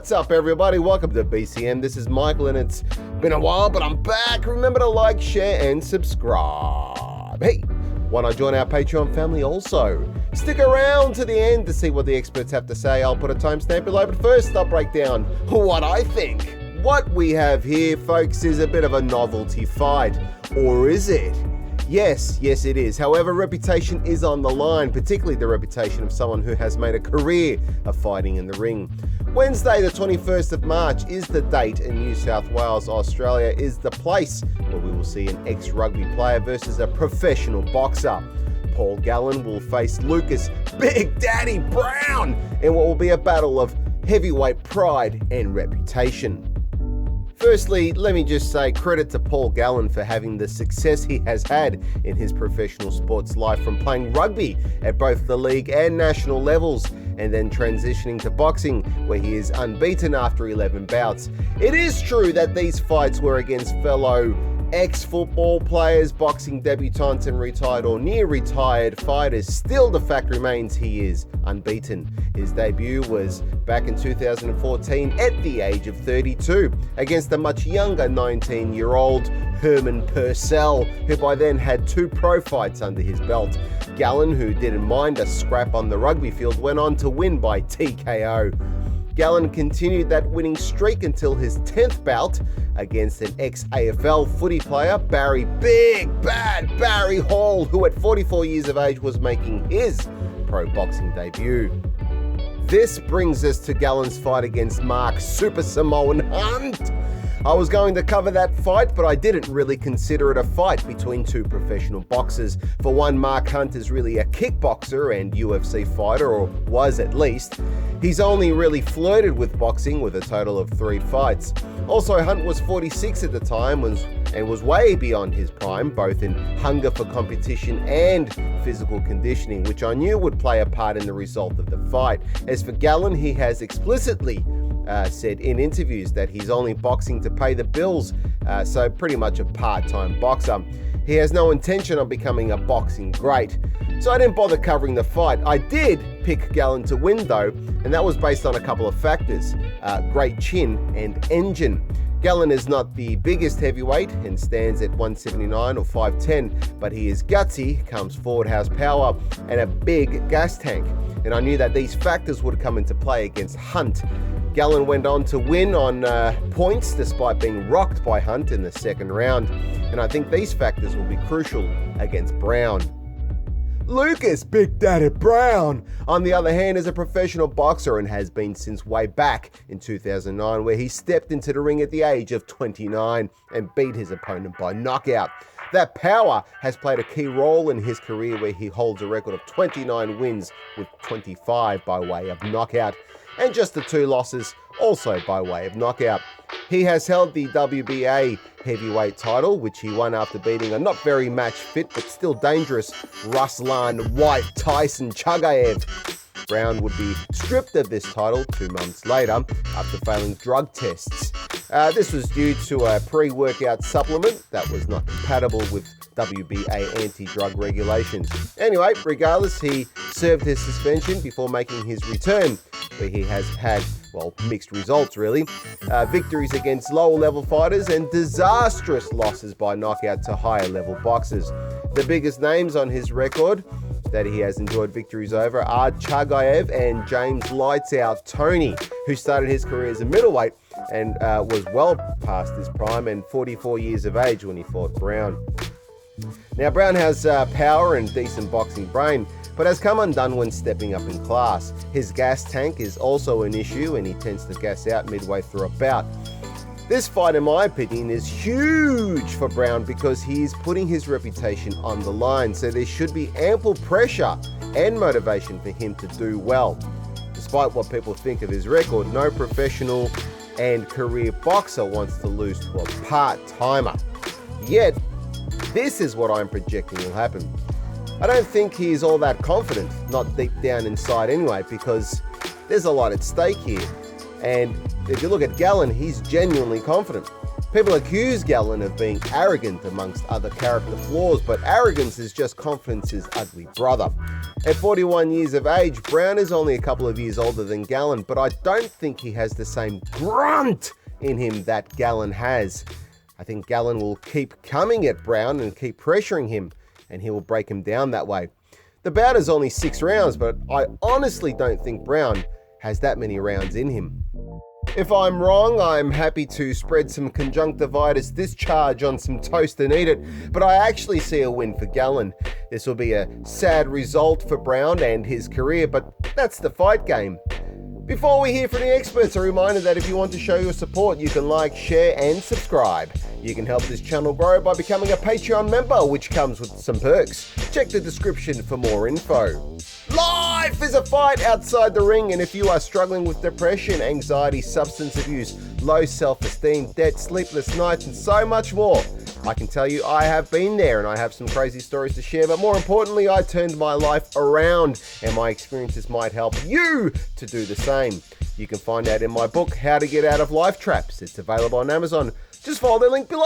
What's up, everybody? Welcome to BCM. This is Michael, and it's been a while, but I'm back. Remember to like, share, and subscribe. Hey, why not join our Patreon family also? Stick around to the end to see what the experts have to say. I'll put a timestamp below, but first I'll break down what I think. What we have here, folks, is a bit of a novelty fight. Or is it? Yes, it is. However, reputation is on the line, particularly the reputation of someone who has made a career of fighting in the ring. Wednesday, the 21st of March, is the date in New South Wales, Australia, is the place where we will see an ex-rugby player versus a professional boxer. Paul Gallen will face Lucas Big Daddy Browne in what will be a battle of heavyweight pride and reputation. Firstly, let me just say credit to Paul Gallen for having the success he has had in his professional sports life, from playing rugby at both the league and national levels and then transitioning to boxing, where he is unbeaten after 11 bouts. It is true that these fights were against fellow ex-football players, boxing debutantes and retired or near retired fighters. Still, the fact remains he is unbeaten. His debut was back in 2014 at the age of 32 against a much younger 19-year-old Herman Purcell, who by then had 2 pro fights under his belt. Gallen, who didn't mind a scrap on the rugby field, went on to win by TKO. Gallen continued that winning streak until his 10th bout against an ex-AFL footy player, Big Bad Barry Hall, who at 44 years of age was making his pro boxing debut. This brings us to Gallen's fight against Mark Super Samoan Hunt. I was going to cover that fight, but I didn't really consider it a fight between 2 professional boxers. For one, Mark Hunt is really a kickboxer and UFC fighter, or was at least. He's only really flirted with boxing with a total of 3 fights. Also, Hunt was 46 at the time and was way beyond his prime, both in hunger for competition and physical conditioning, which I knew would play a part in the result of the fight. As for Gallen, he has explicitly said in interviews that he's only boxing to pay the bills, so pretty much a part-time boxer. He has no intention of becoming a boxing great, so I didn't bother covering the fight. I did pick Gallen to win though, and that was based on a couple of factors: great chin and engine. Gallen is not the biggest heavyweight and stands at 179 or 5'10", but he is gutsy, comes forward, has power, and a big gas tank. And I knew that these factors would come into play against Hunt. Gallen went on to win on points despite being rocked by Hunt in the second round, and I think these factors will be crucial against Browne. Lucas Big Daddy Browne, on the other hand, is a professional boxer and has been since way back in 2009, where he stepped into the ring at the age of 29 and beat his opponent by knockout. That power has played a key role in his career, where he holds a record of 29 wins with 25 by way of knockout, and just the 2 losses also by way of knockout. He has held the WBA heavyweight title, which he won after beating a not very match fit but still dangerous Ruslan White Tyson Chagaev. Browne would be stripped of this title 2 months later after failing drug tests. This was due to a pre-workout supplement that was not compatible with WBA anti-drug regulations. Anyway, regardless, he served his suspension before making his return, where he has had, mixed results really. Victories against lower level fighters and disastrous losses by knockout to higher level boxers. The biggest names on his record that he has enjoyed victories over are Chagaev and James Lights Out Tony, who started his career as a middleweight and was well past his prime and 44 years of age when he fought Browne. Now, Browne has power and decent boxing brain, but has come undone when stepping up in class. His gas tank is also an issue, and he tends to gas out midway through a bout. This fight, in my opinion, is huge for Browne because he is putting his reputation on the line, so there should be ample pressure and motivation for him to do well. Despite what people think of his record, no professional and career boxer wants to lose to a part-timer. Yet, this is what I'm projecting will happen. I don't think he is all that confident, not deep down inside anyway, because there's a lot at stake here. And if you look at Gallen, he's genuinely confident. People accuse Gallen of being arrogant amongst other character flaws, but arrogance is just confidence's ugly brother. At 41 years of age, Browne is only a couple of years older than Gallen, but I don't think he has the same grunt in him that Gallen has. I think Gallen will keep coming at Browne and keep pressuring him, and he will break him down that way. The bout is only 6 rounds, but I honestly don't think Browne has that many rounds in him. If I'm wrong, I'm happy to spread some conjunctivitis discharge on some toast and eat it, but I actually see a win for Gallen. This will be a sad result for Browne and his career, but that's the fight game. Before we hear from the experts, a reminder that if you want to show your support, you can like, share and subscribe. You can help this channel grow by becoming a Patreon member, which comes with some perks. Check the description for more info. Life is a fight outside the ring, and if you are struggling with depression, anxiety, substance abuse, low self-esteem, debt, sleepless nights, and so much more, I can tell you I have been there and I have some crazy stories to share, but more importantly, I turned my life around and my experiences might help you to do the same. You can find out in my book, How to Get Out of Life Traps. It's available on Amazon. Just follow the link below.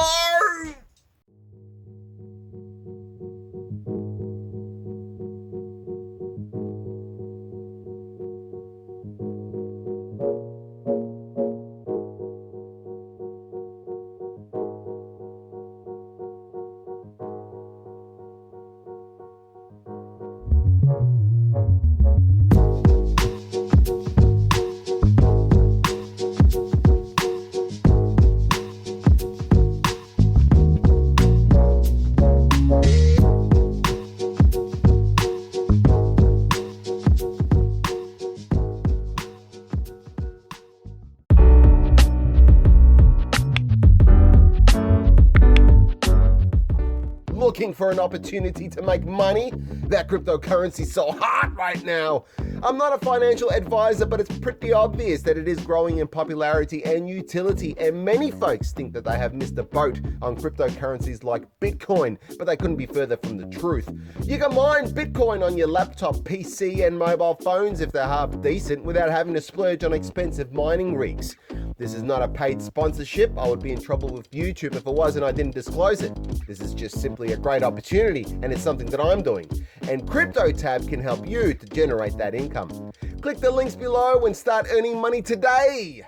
Looking for an opportunity to make money? That cryptocurrency's so hot right now. I'm not a financial advisor, but it's pretty obvious that it is growing in popularity and utility, and many folks think that they have missed a boat on cryptocurrencies like Bitcoin, but they couldn't be further from the truth. You can mine Bitcoin on your laptop, PC, and mobile phones if they're half decent without having to splurge on expensive mining rigs. This is not a paid sponsorship. I would be in trouble with YouTube if it was and I didn't disclose it. This is just simply a great opportunity, and it's something that I'm doing. And CryptoTab can help you to generate that income. Click the links below and start earning money today.